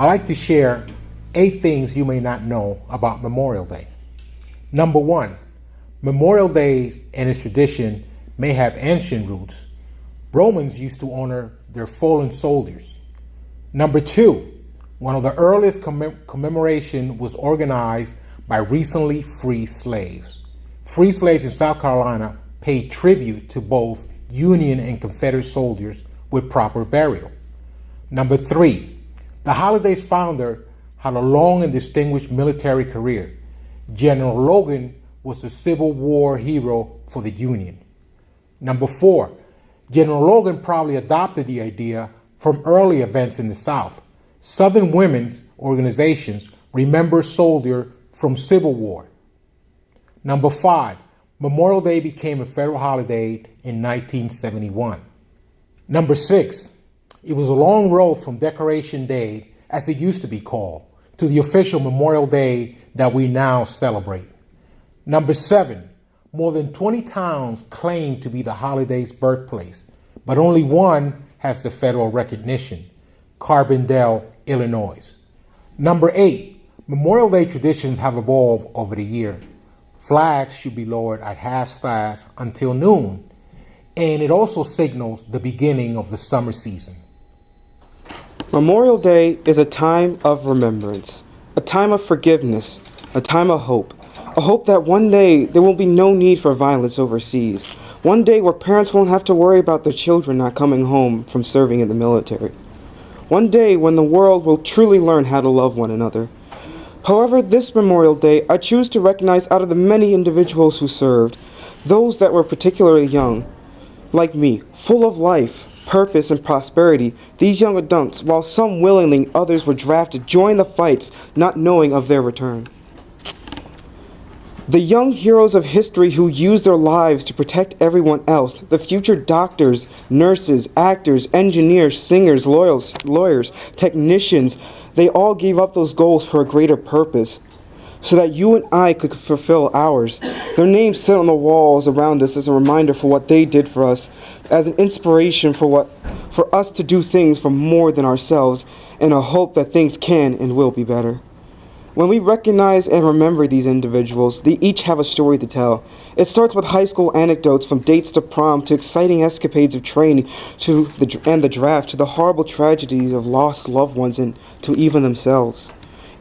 I like to share 8 things you may not know about Memorial Day. Number 1, Memorial Day and its tradition may have ancient roots. Romans used to honor their fallen soldiers. Number 2, one of the earliest commemoration was organized by recently freed slaves. Free slaves in South Carolina paid tribute to both Union and Confederate soldiers with proper burial. Number 3, the holiday's founder had a long and distinguished military career. General Logan was a Civil War hero for the Union. Number 4, General Logan probably adopted the idea from early events in the South. Southern women's organizations remember soldiers from Civil War. Number 5, Memorial Day became a federal holiday in 1971. Number 6, it was a long road from Decoration Day, as it used to be called, to the official Memorial Day that we now celebrate. Number 7, more than 20 towns claim to be the holiday's birthplace, but only one has the federal recognition, Carbondale, Illinois. Number 8, Memorial Day traditions have evolved over the year. Flags should be lowered at half-staff until noon, and it also signals the beginning of the summer season. Memorial Day is a time of remembrance, a time of forgiveness, a time of hope. A hope that one day there will be no need for violence overseas. One day where parents won't have to worry about their children not coming home from serving in the military. One day when the world will truly learn how to love one another. However, this Memorial Day, I choose to recognize out of the many individuals who served, those that were particularly young, like me, full of life, purpose, and prosperity. These young adults, while some willingly, others were drafted, joined the fights, not knowing of their return. The young heroes of history who used their lives to protect everyone else, the future doctors, nurses, actors, engineers, singers, lawyers, technicians, they all gave up those goals for a greater purpose, so that you and I could fulfill ours. Their names sit on the walls around us as a reminder for what they did for us, as an inspiration for us to do things for more than ourselves, and a hope that things can and will be better. When we recognize and remember these individuals, they each have a story to tell. It starts with high school anecdotes, from dates to prom, to exciting escapades of training, and the draft, to the horrible tragedies of lost loved ones, and to even themselves.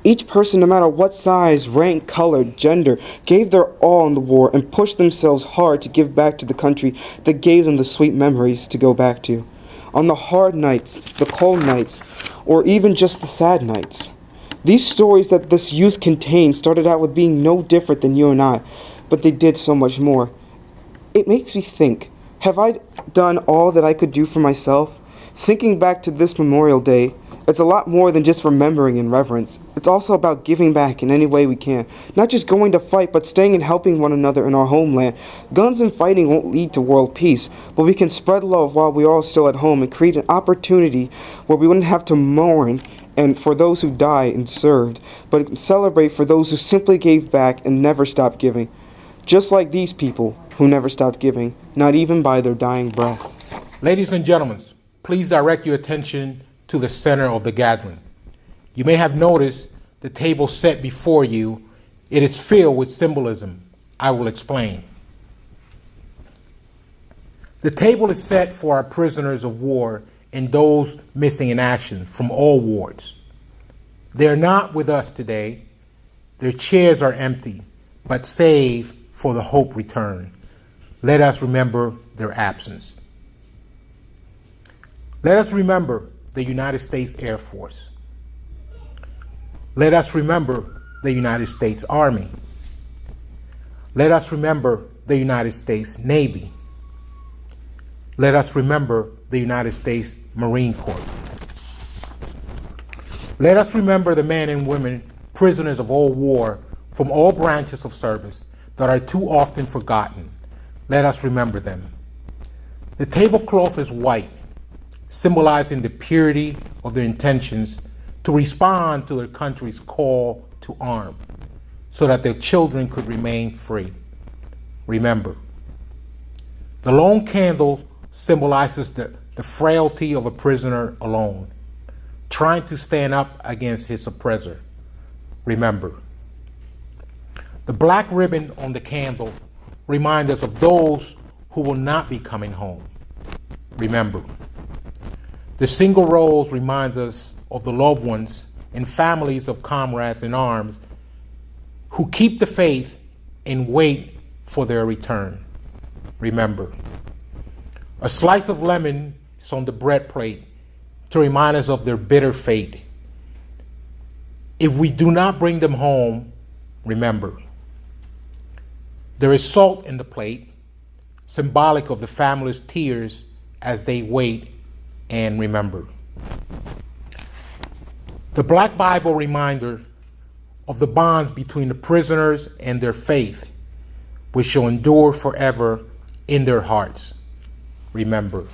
Each person, no matter what size, rank, color, gender, gave their all in the war and pushed themselves hard to give back to the country that gave them the sweet memories to go back to. On the hard nights, the cold nights, or even just the sad nights. These stories that this youth contains started out with being no different than you and I, but they did so much more. It makes me think, have I done all that I could do for myself? Thinking back to this Memorial Day, it's a lot more than just remembering and reverence. It's also about giving back in any way we can. Not just going to fight, but staying and helping one another in our homeland. Guns and fighting won't lead to world peace, but we can spread love while we're all still at home and create an opportunity where we wouldn't have to mourn and for those who died and served, but celebrate for those who simply gave back and never stopped giving. Just like these people who never stopped giving, not even by their dying breath. Ladies and gentlemen, please direct your attention to the center of the gathering. You may have noticed the table set before you. It is filled with symbolism. I will explain. The table is set for our prisoners of war and those missing in action from all wards. They are not with us today. Their chairs are empty, but saved for the hope return. Let us remember their absence. Let us remember the United States Air Force. Let us remember the United States Army. Let us remember the United States Navy. Let us remember the United States Marine Corps. Let us remember the men and women, prisoners of all war, from all branches of service that are too often forgotten. Let us remember them. The tablecloth is white, symbolizing the purity of their intentions to respond to their country's call to arm, so that their children could remain free. Remember. The lone candle symbolizes the frailty of a prisoner alone. trying to stand up against his oppressor. Remember. The black ribbon on the candle reminds us of those who will not be coming home. Remember. The single rose reminds us of the loved ones and families of comrades in arms who keep the faith and wait for their return. Remember. A slice of lemon is on the bread plate to remind us of their bitter fate. If we do not bring them home, remember. There is salt in the plate, symbolic of the family's tears as they wait and remember. The Black Bible reminder of the bonds between the prisoners and their faith, which shall endure forever in their hearts. Remember.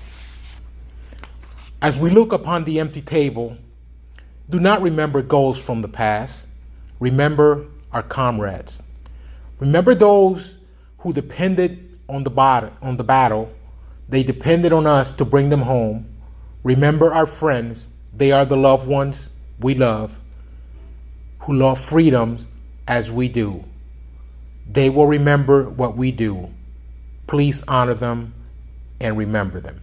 As we look upon the empty table, do not remember ghosts from the past. Remember our comrades. Remember those who depended on the battle. They depended on us to bring them home. Remember our friends. They are the loved ones we love, who love freedom as we do. They will remember what we do. Please honor them and remember them.